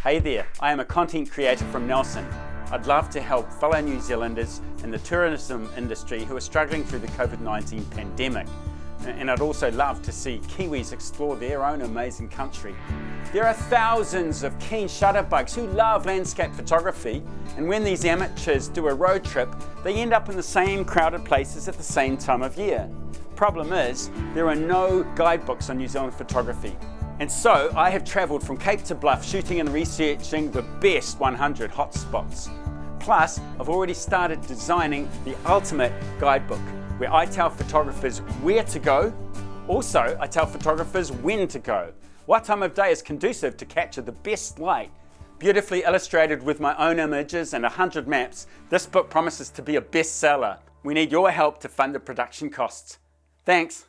Hey there, I am a content creator from Nelson. I'd love to help fellow New Zealanders in the tourism industry who are struggling through the COVID-19 pandemic. And I'd also love to see Kiwis explore their own amazing country. There are thousands of keen shutterbugs who love landscape photography, and when these amateurs do a road trip, they end up in the same crowded places at the same time of year. Problem is, there are no guidebooks on New Zealand photography. And so I have travelled from Cape to Bluff shooting and researching the best 100 hotspots. Plus, I've already started designing the ultimate guidebook, where I tell photographers where to go. Also, I tell photographers when to go. What time of day is conducive to capture the best light? Beautifully illustrated with my own images and 100 maps, this book promises to be a bestseller. We need your help to fund the production costs. Thanks.